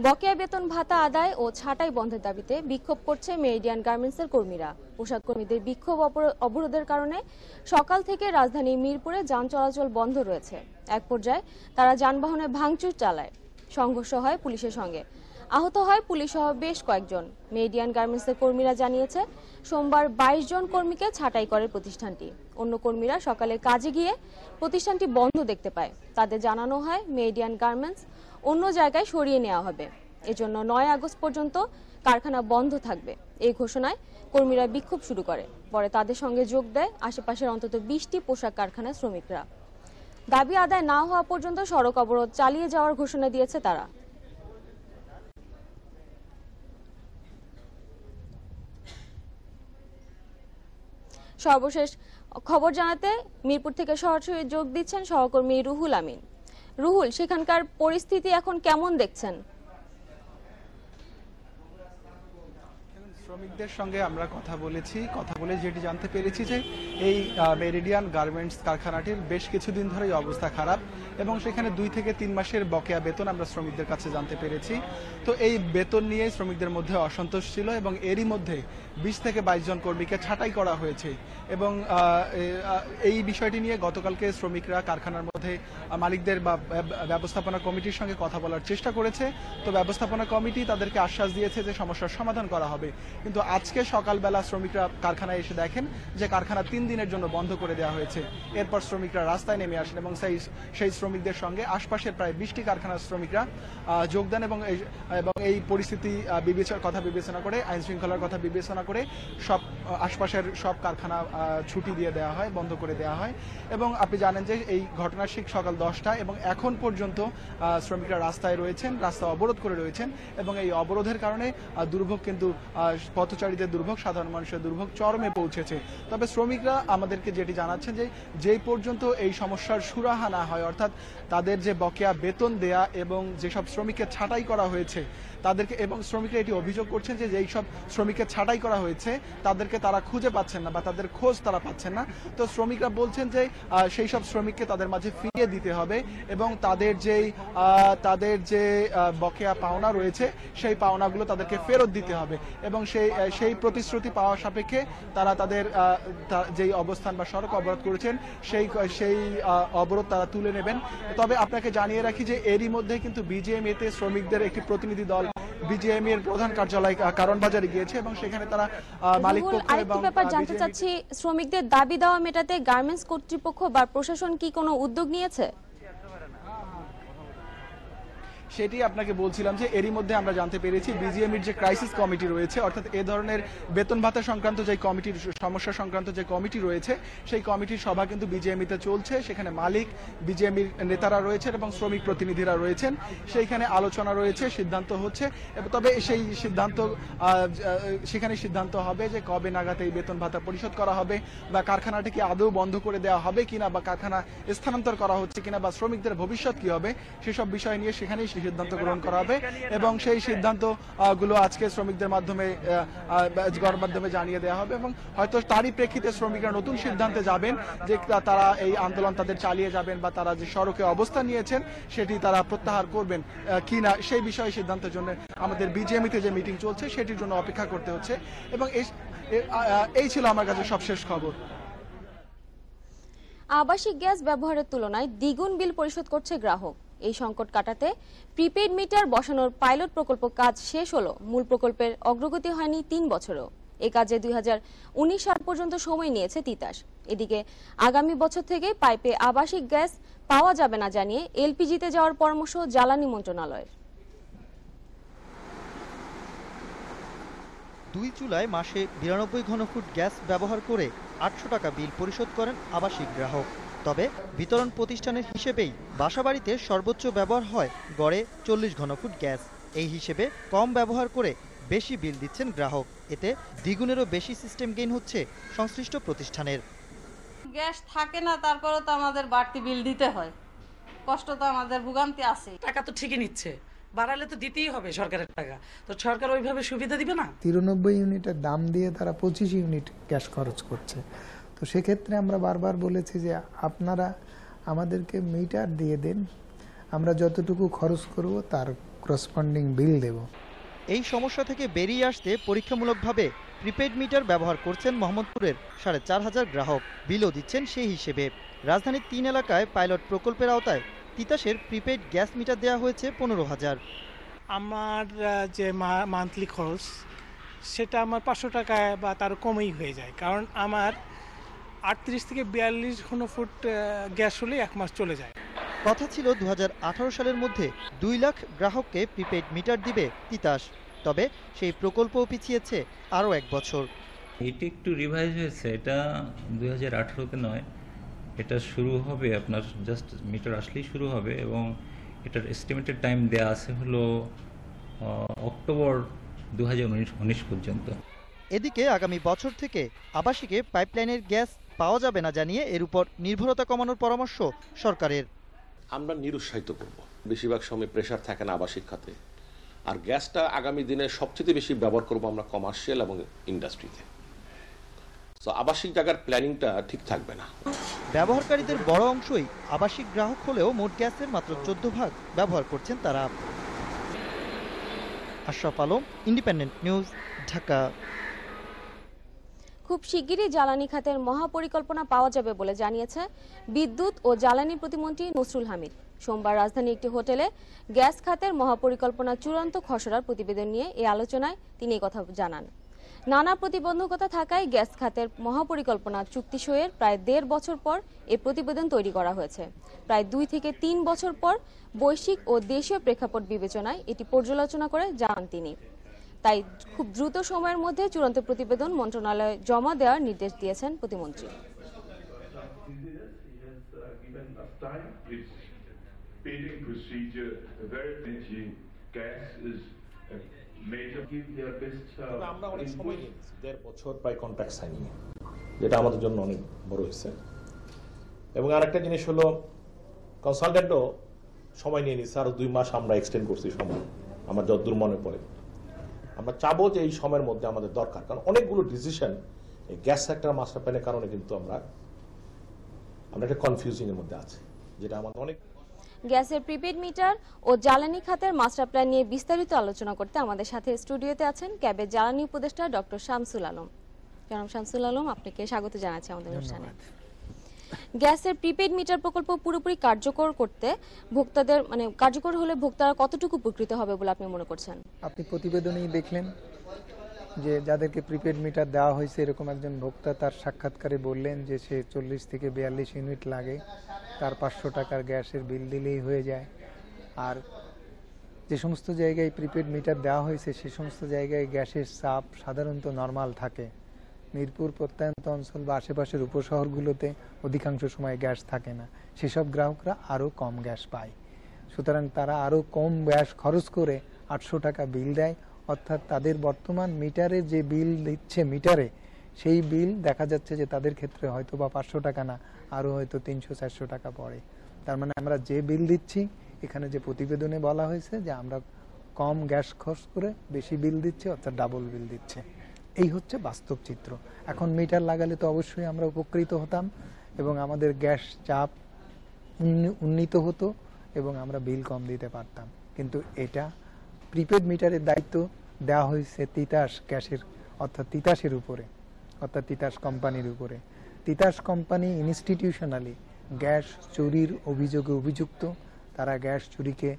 বকেয়া বেতন ভাতা আদায় ও ছাঁটাই বন্ধের দাবিতে বিক্ষোভ করছে মেরিডিয়ান গার্মেন্টসের কর্মীরা। পোশাক কর্মীদের বিক্ষোভ অবরোধের কারণে সকাল থেকে রাজধানী মিরপুরে যান চলাচল বন্ধ রয়েছে। এক পর্যায়ে তারা যানবাহনে ভাঙচুর চালায়। সংঘর্ষ হয় পুলিশের সঙ্গে, আহত হয় পুলিশ সহ বেশ কয়েকজন। মেরিডিয়ান গার্মেন্টসের কর্মীরা জানিয়েছে, সোমবার 22 জন কর্মীকে ছাঁটাই করে প্রতিষ্ঠানটি। অন্য কর্মীরা সকালে কাজে গিয়ে প্রতিষ্ঠানটি বন্ধ দেখতে পায়। তাদের জানানো হয় মেরিডিয়ান গার্মেন্টস অন্য জায়গায় সরিয়ে নেওয়া হবে। এজন্য 9 আগস্ট পর্যন্ত কারখানা বন্ধ থাকবে। এই ঘোষণায় কর্মীরা বিক্ষোভ শুরু করে। পরে তাদের সঙ্গে যোগ দেয় আশেপাশের অন্তত 20টি পোশাক কারখানার শ্রমিকরা। দাবি আদায় না হওয়া পর্যন্ত সড়ক অবরোধ চালিয়ে যাওয়ার ঘোষণা দিয়েছে তারা। সর্বশেষ খবর জানাতে মিরপুর থেকে সরাসরি যোগ দিচ্ছেন সহকর্মী রুহুল আমিন। রুহুল, সেখানকার পরিস্থিতি এখন কেমন দেখছেন? শ্রমিকদের সঙ্গে আমরা কথা বলে যেটি জানতে পেরেছি যে এই মেরিডিয়ান গার্মেন্টস কারখানাটির বেশ কিছুদিন ধরেই অবস্থা খারাপ এবং সেখানে 2 থেকে 3 মাসের বকেয়া বেতন আমরা শ্রমিকদের কাছে জানতে পেরেছি। তো এই বেতন নিয়ে শ্রমিকদের মধ্যে অসন্তোষ ছিল এবং এরই মধ্যে 20 থেকে 22 জন কর্মীকে ছাঁটাই করা হয়েছে এবং এই বিষয়টি নিয়ে গতকালকে শ্রমিকরা কারখানার মধ্যে মালিকদের বা ব্যবস্থাপনা কমিটির সঙ্গে কথা বলার চেষ্টা করেছে। তো ব্যবস্থাপনা কমিটি তাদেরকে আশ্বাস দিয়েছে যে সমস্যার সমাধান করা হবে, কিন্তু আজকে সকালবেলা শ্রমিকরা কারখানায় এসে দেখেন যে কারখানা 3 দিনের জন্য বন্ধ করে দেওয়া হয়েছে। এরপর শ্রমিকরা রাস্তায় নেমে আসেন এবং সেই শ্রমিকদের সঙ্গে আশপাশের প্রায় 20টি কারখানার শ্রমিকরা যোগ দেন এবং এই পরিস্থিতি বিবেচনা করে, আইন শৃঙ্খলার কথা বিবেচনা করে সব আশপাশের সব কারখানা ছুটি দিয়ে দেওয়া হয়, বন্ধ করে দেওয়া হয়। এবং আপনি জানেন যে এই ঘটনার ঠিক সকাল 10টা এবং এখন পর্যন্ত শ্রমিকরা রাস্তায় রয়েছেন, রাস্তা অবরোধ করে রয়েছেন এবং এই অবরোধের কারণে দুর্ভোগ কিন্তু পথচারীদের দুর্ভোগ, সাধারণ মানুষের দুর্ভোগ চরমে পৌঁছেছে। তবে শ্রমিকরা আমাদেরকে যেটি জানাচ্ছেন যে যেই পর্যন্ত এই সমস্যার সুরাহা না হয়, অর্থাৎ তাদের যে বকেয়া বেতন দেয়া এবং যেসব শ্রমিককে ছাঁটাই করা হয়েছে তাদেরকে, এবং শ্রমিকরা এটি অভিযোগ করছেন যে যেই সব শ্রমিককে ছাঁটাই করা হয়েছে তাদেরকে তারা খুঁজে পাচ্ছেন না বা তাদের খোঁজ তারা পাচ্ছেন না। তো শ্রমিকরা বলছেন যে সেই সব শ্রমিককে তাদের মাঝে ফিরিয়ে দিতে হবে এবং তাদের যে বকেয়া পাওনা রয়েছে সেই পাওনাগুলো তাদেরকে ফেরত দিতে হবে এবং সেই প্রতিশ্রুতি পাওয়া সাপেক্ষে তারা তাদের যেই অবস্থান বা সড়ক অবরোধ করেছেন সেই অবরোধ তারা তুলে নেবেন। তবে আপনাকে জানিয়ে রাখি যে এরই মধ্যে কিন্তু বিজিএমইএতে শ্রমিকদের একটি প্রতিনিধি দল বিজিএমইএ এর প্রধান কার্যালয় কারণ বাজারে গিয়েছে এবং সেখানে তারা মালিক পক্ষ এবং ব্যাপার জানতে চাচ্ছি, শ্রমিকদের দাবি দেওয়া মেটাতে গার্মেন্টস কর্তৃপক্ষ বা প্রশাসন কি কোনো উদ্যোগ নিয়েছে? সেটি আপনাকে বলছিলাম যে এরই মধ্যে আমরা জানতে পেরেছি বিজিএমইর যে ক্রাইসিস কমিটি রয়েছে, অর্থাৎ এ ধরনের বেতন ভাতা সংক্রান্ত যে কমিটির সমস্যা সংক্রান্ত যে কমিটি রয়েছে সেই কমিটির সভা কিন্তু বিজিএমইতে চলছে। সেখানে মালিক, বিজিএমইর নেতারা রয়েছেন এবং শ্রমিক প্রতিনিধিরা রয়েছেন। সেইখানে আলোচনা রয়েছে, সিদ্ধান্ত হচ্ছে। তবে সেই সেখানে সিদ্ধান্ত হবে যে কবে নাগাদ এই বেতন ভাতা পরিশোধ করা হবে বা কারখানাটিকে আদৌ বন্ধ করে দেওয়া হবে কিনা বা কারখানা স্থানান্তর করা হচ্ছে কিনা বা শ্রমিকদের ভবিষ্যৎ কি হবে সেসব বিষয় নিয়ে সেখানেই সিদ্ধান্ত গ্রহণ করা হবে এবং সেই সিদ্ধান্ত গুলো আজকে শ্রমিকদের মাধ্যমে জানিয়ে দেওয়া হবে এবং হয়তো তারই প্রেক্ষিতে শ্রমিকরা নতুন সিদ্ধান্তে যাবেন যে তারা এই আন্দোলন তাদের চালিয়ে যাবেন বা তারা যে সড়কে অবস্থান নিয়েছেন সেটি তারা প্রত্যাহার করবেন কিনা সেই বিষয়ে সিদ্ধান্তের জন্য আমাদের বিজিএমইতে যে মিটিং চলছে সেটির জন্য অপেক্ষা করতে হচ্ছে এবং এই ছিল আমার কাছে সবশেষ খবর। আবাসিক গ্যাস ব্যবহারের তুলনায় দ্বিগুণ বিল পরিশোধ করছে গ্রাহক। এই সংকট কাটাতে প্রিপেইড মিটার বসানোর পাইলট প্রকল্প কাজ শেষ হলো, মূল প্রকল্পের অগ্রগতি হয়নি 3 বছরেও। এই কাজে 2019 সাল পর্যন্ত সময় নিয়েছে তিতাস। এদিকে আগামী বছর থেকে পাইপে আবাসিক গ্যাস পাওয়া যাবে না জানিয়ে এলপিজিতে যাওয়ার পরামর্শ জ্বালানি মন্ত্রণালয়ের। 2 চুলায় মাসে 92 ঘনফুট গ্যাস ব্যবহার করে 800 টাকা বিল পরিশোধ করেন আবাসিক গ্রাহক। তবে বিতরণ প্রতিষ্ঠানের হিসেবেই বাসাবাড়িতে সর্বোচ্চ ব্যবহার হয় গড়ে 40 ঘনফুট গ্যাস। এই হিসেবে কম ব্যবহার করে বেশি বিল দিচ্ছেন গ্রাহক। এতে দ্বিগুণেরও বেশি সিস্টেম গেইন হচ্ছে সংশ্লিষ্ট প্রতিষ্ঠানের। গ্যাস থাকে না, তারপরেও তো আমাদের বাড়তি বিল দিতে হয়, কষ্ট তো আমাদের ভোগান্তি আছে। টাকা তো ঠিকই নিচ্ছে, বাড়ালে তো দিতেই হবে সরকারের টাকা, তো সরকার ওইভাবে সুবিধা দিবে না। 93 ইউনিটের দাম দিয়ে তারা 25 ইউনিট গ্যাস খরচ করছে। তো সেক্ষেত্রে আমরা বারবার বলেছি যে আপনারা আমাদেরকে মিটার দিয়ে দেন, আমরা যতটুকু খরচ করব তার করসপন্ডিং বিল দেব। এই সমস্যা থেকে বেরিয়ে আসতে পরীক্ষামূলকভাবে প্রিপেড মিটার ব্যবহার করছেন মোহাম্মদপুরের 4,500 গ্রাহক। বিলও দিচ্ছেন সেই হিসেবে। রাজধানীর 3 এলাকায় পাইলট প্রকল্পের আওতায় তিতাসের প্রিপেড গ্যাস মিটার দেওয়া হয়েছে 15,000। আমার যে মান্থলি খরচ সেটা আমার 500 টাকায় বা তার কমই হয়ে যায়, কারণ আমার 38 থেকে 42 ঘনফুট গ্যাস হলে 1 মাস চলে যায়। কথা ছিল 2018 সালের মধ্যে 2 লাখ গ্রাহককে প্রিপেড মিটার দিবে তিতাস, তবে সেই প্রকল্পও পিছিয়েছে আরও 1 বছর। এটি একটু রিভাইজ হয়েছে, এটা 2018-তে নয়, এটা শুরু হবে আপনার জাস্ট মিটার আসলেই শুরু হবে, এবং এটার এস্টিমেটেড টাইম দেওয়া আছে হলো অক্টোবর 2019 পর্যন্ত। এদিকে আগামী বছর থেকে আবাসিকে পাইপলাইনের গ্যাস পাওয়া যাবে না জানিয়ে এর উপর নির্ভরতা কমানোর পরামর্শ সরকারের। আমরা নিরুৎসাহিত করব। বেশিরভাগ সময় প্রেশার থাকে না আবাসিক খাতে, আর গ্যাসটা আগামী দিনে সবচেয়ে বেশি ব্যবহার করব আমরা কমার্শিয়াল এবং ইন্ডাস্ট্রিতে। তো আবাসিক জায়গার প্ল্যানিংটা ঠিক থাকবে না। ব্যবহারকারীদের বড় অংশই আবাসিক গ্রাহক হলেও মোট গ্যাসের মাত্র 14 ভাগ ব্যবহার করছেন তারা। Ashraf Alam, independent news, Dhaka. খুব শিগগিরই জ্বালানি খাতের মহাপরিকল্পনা পাওয়া যাবে বলে জানিয়েছে বিদ্যুৎ ও জ্বালানি প্রতিমন্ত্রী নসরুল হামিদ। সোমবার রাজধানীর একটি হোটেলে গ্যাস খাতের মহাপরিকল্পনা চূড়ান্ত খসড়ার প্রতিবেদন নিয়ে এই আলোচনায় তিনি কথা জানান। নানা প্রতিবন্ধকতা থাকায় গ্যাস খাতের মহাপরিকল্পনা চুক্তি সইয়ের প্রায় 1.5 বছর পর এই প্রতিবেদন তৈরি করা হয়েছে। প্রায় 2 থেকে 3 বছর পর বৈশ্বিক ও দেশীয় প্রেক্ষাপট বিবেচনায় এটি পর্যালোচনা করে জানান তিনি। তাই খুব দ্রুত সময়ের মধ্যে চূড়ান্ত প্রতিবেদন মন্ত্রণালয়ে জমা দেওয়ার নির্দেশ দিয়েছেন প্রতিমন্ত্রী। আমরা অনেক সময় নিয়েছি, 1.5 বছর প্রায় কন্ট্রাক্ট সাইনিং, যেটা আমাদের জন্য অনেক বড় হয়েছে। এবং আরেকটা জিনিস হলো কনসালটেন্টও সময় নিয়ে নিচ্ছে, আরো 2 মাস আমরা এক্সটেন্ড করছি সময়, আমার যতদূর মনে পড়ে। আমরা চাবো যে এই সময়ের মধ্যে আমাদের দরকার, কারণ অনেকগুলো ডিসিশন এই গ্যাস সেক্টর মাস্টার প্ল্যানের কারণে কিন্তু আমরা একটা কনফিউজিং এর মধ্যে আছি, যেটা আমাদের অনেক। গ্যাসের প্রিপেড মিটার ও জ্বালানি খাতের মাস্টার প্ল্যান নিয়ে বিস্তারিত আলোচনা করতে আমাদের সাথে স্টুডিওতে আছেন ক্যাবের জ্বালানি উপদেষ্টা ডক্টর শামসুল আলম। জনাব শামসুল আলম, আপনাকে স্বাগত জানাচ্ছি আমাদের অনুষ্ঠানে। গ্যাসের প্রিপেড মিটার প্রকল্প পুরোপুরি কার্যকর করতে ভোক্তাদের কার্যকর হলে ভোক্তারা কতটুকু উপকৃত হবে বলে আপনি মনে করছেন? আপনি প্রতিবেদনেই দেখলেন যে যাদেরকে প্রিপেড মিটার দেওয়া হয়েছে এরকম একজন ভোক্তা তার সাক্ষাৎকারে বললেন যে সে 40 থেকে 42 ইউনিট লাগে, তার 500 টাকার গ্যাসের বিল দিলেই হয়ে যায়। আর যে সমস্ত জায়গায় প্রিপেড মিটার দেওয়া হয়েছে সে সমস্ত জায়গায় গ্যাসের চাপ সাধারণত নর্মাল থাকে। মিরপুর প্রত্যন্ত অঞ্চল বা আশেপাশের উপশহরগুলোতে অধিকাংশ সময় গ্যাস থাকে না, সেসব গ্রাহকরা আরও কম গ্যাস পায়। সুতরাং তারা আরও কম গ্যাস খরচ করে 800 টাকা বিল দেয়, অর্থাৎ তাদের বর্তমান মিটারে যে বিল দিচ্ছে মিটারে, সেই বিল দেখা যাচ্ছে যে তাদের ক্ষেত্রে হয়তো বা 500 টাকা না, আরও হয়তো 300-400 টাকা পড়ে। তার মানে আমরা যে বিল দিচ্ছি, এখানে যে প্রতিবেদনে বলা হয়েছে যে আমরা কম গ্যাস খরচ করে বেশি বিল দিচ্ছি, অর্থাৎ ডাবল বিল দিচ্ছে। এই হচ্ছে বাস্তব চিত্র। এখন মিটার লাগালে তো অবশ্যই আমরা উপকৃত হতাম এবং আমাদের গ্যাস চাপ উন্নীত হতো এবং আমরা বিল কম দিতে পারতাম। কিন্তু এটা প্রিপেড মিটারের দায়িত্ব দেওয়া হয়েছে তিতাস গ্যাসের অর্থাৎ তিতাসের উপরে, অর্থাৎ তিতাস কোম্পানির উপরে। তিতাস কোম্পানি ইনস্টিটিউশনালি গ্যাস চুরির অভিযোগে অভিযুক্ত। তারা গ্যাস চুরিকে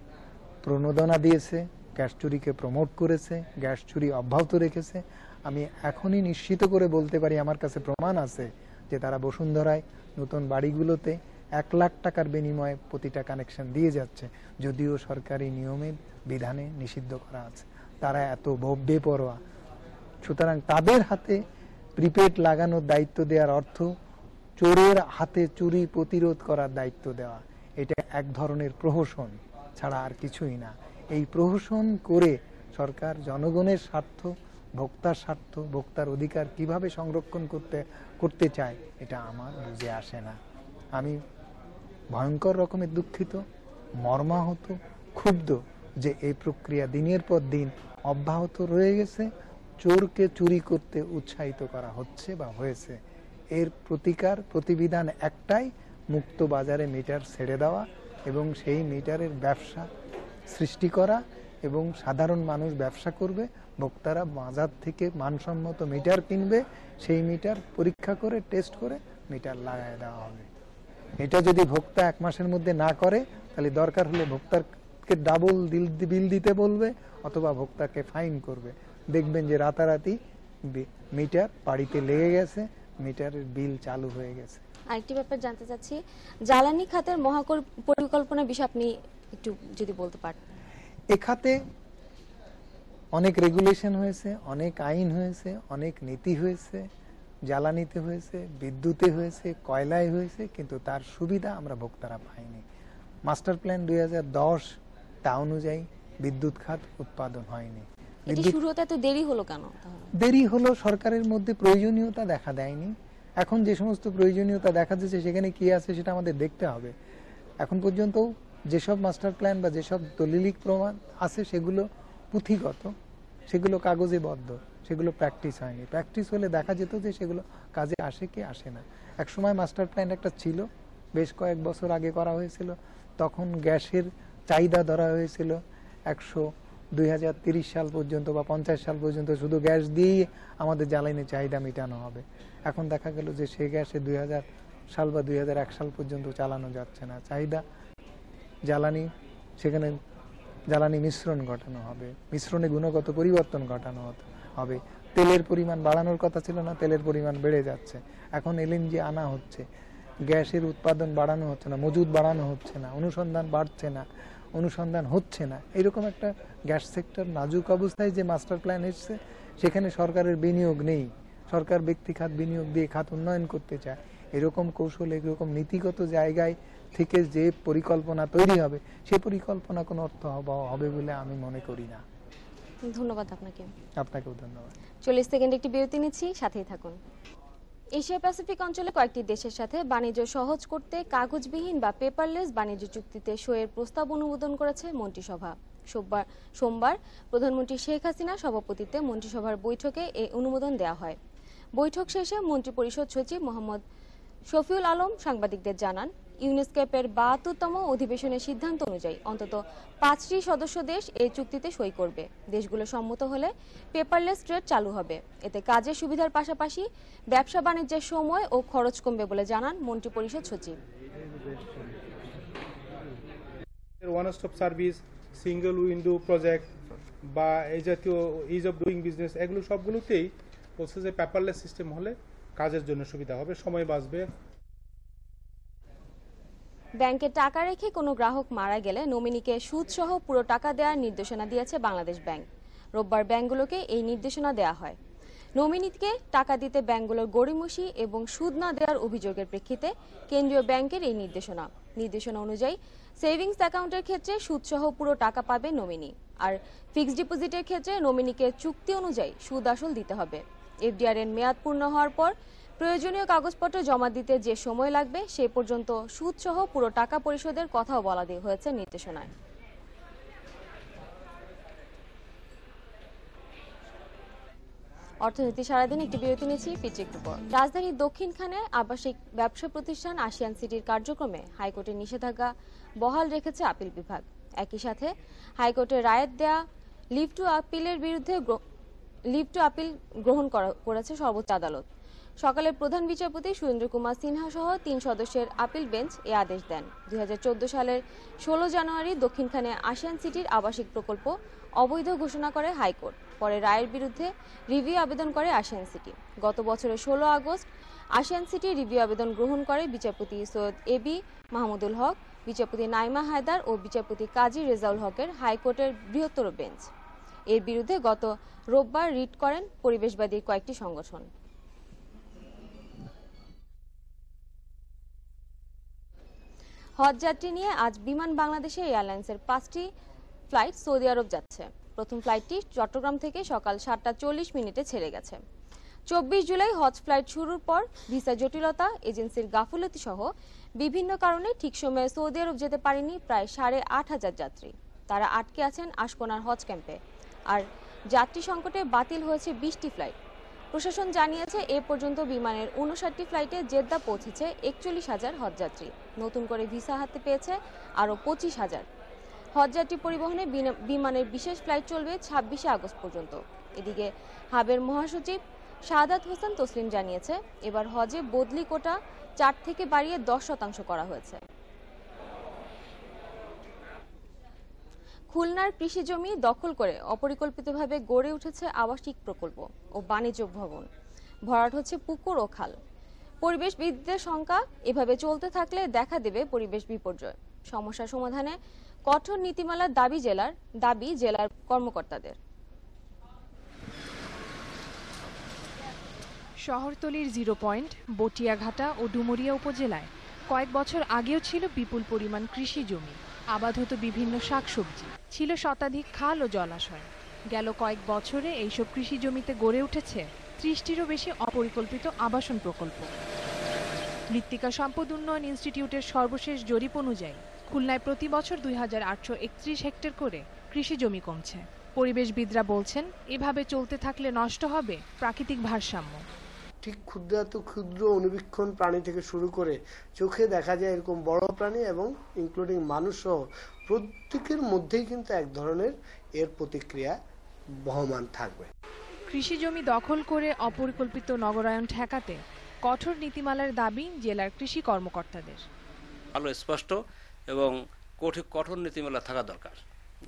প্রণোদনা দিয়েছে, গ্যাস চুরিকে প্রমোট করেছে, গ্যাস চুরি অব্যাহত রেখেছে। আমি এখনই নিশ্চিত করে বলতে পারি, আমার কাছে প্রমাণ আছে যে তারা বসুন্ধরায় নতুন বাড়িগুলোতে 1 লাখ টাকার বিনিময়ে প্রতিটা কানেকশন দিয়ে যাচ্ছে, যদিও সরকারি নিয়মে বিধানে নিষিদ্ধ করা আছে। তারা এত বেপরোয়া। সুতরাং তাদের হাতে প্রিপেড লাগানোর দায়িত্ব দেওয়ার অর্থ চোরের হাতে চুরি প্রতিরোধ করার দায়িত্ব দেওয়া। এটা এক ধরনের প্রহসন ছাড়া আর কিছুই না। এই প্রহসন করে সরকার জনগণের স্বার্থ, ভোক্তার স্বার্থ, ভোক্তার অধিকার কিভাবে সংরক্ষণ করতে চায় এটা আমার বুঝে আসে না। আমি ভয়ঙ্কর রকমের দুঃখিত, মর্মাহত, ক্ষুব্ধ যে এই প্রক্রিয়া দিনের পর দিন অব্যাহত রয়ে গেছে। চোরকে চুরি করতে উৎসাহিত করা হচ্ছে বা হয়েছে। এর প্রতিবিধান একটাই, মুক্ত বাজারে মিটার ছেড়ে দেওয়া এবং সেই মিটারের ব্যবসা সৃষ্টি করা এবং সাধারণ মানুষ ব্যবসা করবে, ভোক্তারা বাজার থেকে মানসম্মত মিটার কিনবে, সেই মিটার পরীক্ষা করে টেস্ট করে মিটার লাগায় দেওয়া হবে। এটা যদি ভোক্তা 1 মাসের মধ্যে না করে তাহলে দরকার হলে ভোক্তাকে ডাবল বিল দিতে বলবে অথবা ভোক্তাকে ফাইন করবে। দেখবেন যে রাতারাতি মিটার বাড়িতে লেগে গেছে, মিটারের বিল চালু হয়ে গেছে। আরেকটি ব্যাপার জানতে চাচ্ছি, জ্বালানি খাতের মহাকর পরিকল্পনা বিষয়ে আপনি একটু যদি বলতে পারেন। এ খাতে অনেক রেগুলেশন হয়েছে, অনেক আইন হয়েছে, অনেক নীতি হয়েছে, জ্বালানিতে হয়েছে, বিদ্যুতে হয়েছে, কয়লায় হয়েছে, কিন্তু তার সুবিধা আমরা ভোক্তারা পাইনি। মাস্টার প্ল্যান 2010 তা অনুযায়ী বিদ্যুৎ খাত উৎপাদন হয়নি। এটি শুরু হতে এত দেরি হলো কেন? দেরি হলো সরকারের মধ্যে প্রয়োজনীয়তা দেখা দেয়নি। এখন যে সমস্ত প্রয়োজনীয়তা দেখা যাচ্ছে সেখানে কি আছে সেটা আমাদের দেখতে হবে। এখন পর্যন্ত যেসব মাস্টার প্ল্যান বা যেসব দলিলিক প্রমাণ আছে সেগুলো পুঁথিগত, সেগুলো কাগজে বদ্ধ, সেগুলো প্র্যাকটিস হয়নি। প্র্যাকটিস হলে দেখা যেত যে সেগুলো কাজে আসে কি আসে না। এক সময় মাস্টার প্ল্যান একটা ছিল, বেশ কয়েক বছর আগে করা হয়েছিল, তখন গ্যাসের চাহিদা ধরা হয়েছিল 2030 সাল পর্যন্ত বা 50 সাল পর্যন্ত শুধু গ্যাস দিয়েই আমাদের জ্বালানির চাহিদা মেটানো হবে। এখন দেখা গেল যে সেই গ্যাসে 2000 সাল বা 2001 সাল পর্যন্ত চালানো যাচ্ছে না। চাহিদা জ্বালানি, সেখানে জ্বালানি মিশ্রণ ঘটানো হবে, মিশ্রণে গুণগত পরিবর্তন ঘটানো হবে। তেলের পরিমাণ বাড়ানোর কথা ছিল না, তেলের পরিমাণ বেড়ে যাচ্ছে। এখন এলএনজি আনা হচ্ছে, গ্যাসের উৎপাদন বাড়ানো হচ্ছে না, মজুদ বাড়ানো হচ্ছে না, অনুসন্ধান বাড়ছে না, অনুসন্ধান হচ্ছে না। এরকম একটা গ্যাস সেক্টর নাজুক অবস্থায় যে মাস্টার প্ল্যান এসছে, সেখানে সরকারের বিনিয়োগ নেই। সরকার ব্যক্তি খাত বিনিয়োগ দিয়ে খাত উন্নয়ন করতে চায়। এরকম কৌশল, এরকম নীতিগত জায়গায় থেকে যে পরিকল্পনা তৈরি হবে, সে পরিকল্পনা কোনো অর্থ হবে বলে আমি মনে করি না। ধন্যবাদ আপনাকে। আপনাকেও ধন্যবাদ। 40 সেকেন্ড একটি বিরতি নিচ্ছি, সাথেই থাকুন। এশিয়া প্যাসিফিক অঞ্চলে কয়েকটি দেশের সাথে বাণিজ্য সহজ করতে কাগজবিহীন বা পেপারলেস বাণিজ্য চুক্তিতে সইয়ের প্রস্তাব অনুমোদন করেছে মন্ত্রিসভা। সোমবার প্রধানমন্ত্রী শেখ হাসিনার সভাপতিত্বে মন্ত্রিসভার বৈঠকে এই অনুমোদন দেওয়া হয়। বৈঠক শেষে মন্ত্রিপরিষদ সচিব মোহাম্মদ শফিউল আলম সাংবাদিকদের জানান, ইউনেস্কেপের 72তম অধিবেশনের সিদ্ধান্ত অনুযায়ী অন্তত 5টি সদস্য দেশ এই চুক্তিতে সই করবে। দেশগুলো সম্মত হলে পেপারলেস ট্রেড চালু হবে। এতে কাজের সুবিধার পাশাপাশি ব্যবসা বাণিজ্যের সময় ও খরচ কমবে বলে জানান মন্ত্রিপরিষদ সচিব। One stop service, single window project বা এই জাতীয় ইজ অফ ডুইং বিজনেস, এগুলো সবগুলোতেই বলছে যে পেপারলেস সিস্টেম হলে কাজের জন্য সুবিধা হবে, সময় বাঁচবে। ব্যাংকে টাকা রেখে কোনো গ্রাহক মারা গেলে নমিনিকে সুদসহ পুরো টাকা দেওয়ার নির্দেশনা দিয়েছে বাংলাদেশ ব্যাংক। রোববার ব্যাংকগুলোকে এই নির্দেশনা দেওয়া হয়। নমিনিকে টাকা দিতে ব্যাংকগুলোর গড়িমসি এবং সুদ না দেওয়ার অভিযোগের প্রেক্ষিতে কেন্দ্রীয় ব্যাংকের এই নির্দেশনা অনুযায়ী সেভিংস অ্যাকাউন্টের ক্ষেত্রে সুদসহ পুরো টাকা পাবে নমিনি, আর ফিক্সড ডিপোজিটের ক্ষেত্রে নমিনিকে চুক্তি অনুযায়ী সুদ আসল দিতে হবে। এফডিআর এর মেয়াদ পূর্ণ হওয়ার পর প্রয়োজনীয় কাগজপত্র জমা দিতে যে সময় লাগবে সে পর্যন্ত সুদসহ পুরো টাকা পরিশোধের কথাও বলা হয়েছে নির্দেশনায়। অর্থনীতি সারাদিন একটি বিরতি নিচ্ছি, ফিরছি একটু পর। রাজধানীর দক্ষিণখানে আবাসিক ব্যবসা প্রতিষ্ঠান আশিয়ান সিটির কার্যক্রমে হাইকোর্টের নিষেধাজ্ঞা বহাল রেখেছে আপিল বিভাগ। একই সাথে হাইকোর্টের রায়ের দেয়া লিভ টু আপিল গ্রহণ করেছে সর্বোচ্চ আদালত। সকালে প্রধান বিচারপতি সুরেন্দ্র কুমার সিনহা সহ 3 সদস্যের আপিল বেঞ্চ এ আদেশ দেন। 2014 সালের 16 জানুয়ারি দক্ষিণখানে আশিয়ান সিটির আবাসিক প্রকল্প অবৈধ ঘোষণা করে হাইকোর্ট। পরে রায়ের বিরুদ্ধে রিভিউ আবেদন করে আশিয়ান সিটি। গত বছরের 16 আগস্ট আশিয়ান সিটি রিভিউ আবেদন গ্রহণ করে বিচারপতি সৈয়দ এবি মাহমুদুল হক, বিচারপতি নাইমা হায়দার ও বিচারপতি কাজী রেজাউল হকের হাইকোর্টের বৃহত্তর বেঞ্চ। এর বিরুদ্ধে গত রোববার রিট করেন পরিবেশবাদী কয়েকটি সংগঠন। হজ যাত্রী নিয়ে আজ বিমান বাংলাদেশ এয়ারলাইন্সের 5টি ফ্লাইট সৌদি আরব যাচ্ছে। প্রথম ফ্লাইটটি চট্টগ্রাম থেকে সকাল 7:40 ছেড়ে গেছে। 24 জুলাই হজ ফ্লাইট শুরুর পর ভিসা জটিলতা, এজেন্সির গাফিলতি সহ বিভিন্ন কারণে ঠিক সময়ে সৌদি আরব যেতে পারেনি প্রায় 8,500 যাত্রী। তারা আটকে আছেন আশকোনার হজ ক্যাম্পে। আর যাত্রী সংকটে বাতিল হয়েছে 20টি ফ্লাইট। প্রশাসন জানিয়েছে এ পর্যন্ত বিমানের 59টি ফ্লাইটে জেদ্দা পৌঁছেছে 41,000 হজযাত্রী। নতুন করে ভিসা হাতে পেয়েছে আরও 25,000। হজযাত্রী পরিবহনে বিমানের বিশেষ ফ্লাইট চলবে 26 আগস্ট পর্যন্ত। এদিকে হাবের মহাসচিব শাহাদাত হোসেন তসলিম জানিয়েছে, এবার হজে বদলি কোটা 4 থেকে বাড়িয়ে 10% করা হয়েছে। খুলনার কৃষি জমি দখল করে অপরিকল্পিতভাবে গড়ে উঠেছে আবাসিক প্রকল্প ও বাণিজ্য ভবন, ভরাট হচ্ছে পুকুর ও খাল। পরিবেশবিদদের শঙ্কা, এভাবে চলতে থাকলে দেখা দেবে পরিবেশ বিপর্যয়। সমস্যা সমাধানে কঠোর নীতিমালার দাবি জেলার কর্মকর্তাদের। শহরতলির 0 পয়েন্ট, বটিয়াঘাটা ও ডুমুরিয়া উপজেলায় কয়েক বছর আগেও ছিল বিপুল পরিমাণ কৃষি জমি, আবাদ হতো বিভিন্ন শাকসবজি, ছিল শতাধিক খাল ও জলাশয়। গেল কয়েক বছরে এইসব কৃষি জমিতে গড়ে উঠেছে 30টিরও বেশি অপরিকল্পিত আবাসন প্রকল্প। মৃত্তিকা সম্পদ উন্নয়ন ইনস্টিটিউটের সর্বশেষ জরিপ অনুযায়ী খুলনায় প্রতি বছর 2831 হেক্টর করে কৃষি জমি কমছে। পরিবেশবিদরা বলছেন, এভাবে চলতে থাকলে নষ্ট হবে প্রাকৃতিক ভারসাম্য। ঠিক ক্ষুদ্র অনুবীক্ষণ প্রাণী থেকে শুরু করে চোখে দেখা যায় এরকম বড় প্রাণী এবং ইনক্লুডিং মানুষসহ প্রত্যেকের মধ্যেই কিন্তু এক ধরনের এর প্রতিক্রিয়া বহমান থাকবে। কৃষি জমি দখল করে অপরিকল্পিত নগরায়ন ঠেকাতে কঠোর নীতিমালার দাবি জেলার কৃষি কর্মকর্তাদের। ভালো স্পষ্ট এবং কঠোর নীতিমালা থাকা দরকার,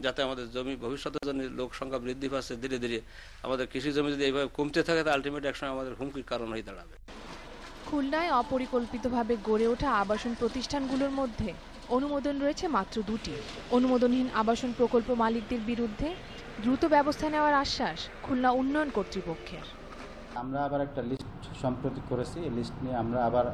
যাতে আমাদের জমি ভবিষ্যতের জন্য লোক সংখ্যা বৃদ্ধি পাচ্ছে ধীরে ধীরে আমাদের কৃষি জমি যদি এইভাবে কমতে থাকে তা আলটিমেট একসময় আমাদের হুমকির কারণ হয়ে দাঁড়াবে। খুলনায় অপরিকল্পিতভাবে গড়ে ওঠা আবাসন প্রতিষ্ঠানগুলোর মধ্যে অনুমোদন রয়েছে মাত্র 2টি। অনুমোদনহীন আবাসন প্রকল্প মালিকদের বিরুদ্ধে দ্রুত ব্যবস্থা নেওয়ার আশ্বাস খুলনা উন্নয়ন কর্তৃপক্ষের। আমরা আবার একটা লিস্ট সম্প্রতি করেছি, এই লিস্ট নিয়ে আমরা আবার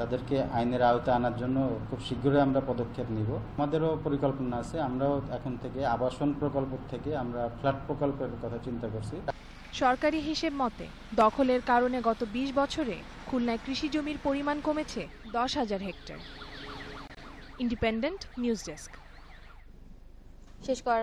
তাদেরকে আইনের আওতায় আনার জন্য খুব শীঘ্রই আমরা পদক্ষেপ নিব। আমাদেরও পরিকল্পনা আছে, আমরাও এখন থেকে আবাসন প্রকল্প থেকে আমরা ফ্ল্যাট প্রকল্পের কথা চিন্তা করছি। সরকারি হিসেব মতে দখলের কারণে গত 20 বছরে খুলনায় কৃষি জমির পরিমাণ কমেছে 10,000 হেক্টর। Independent news desk. শেষ করার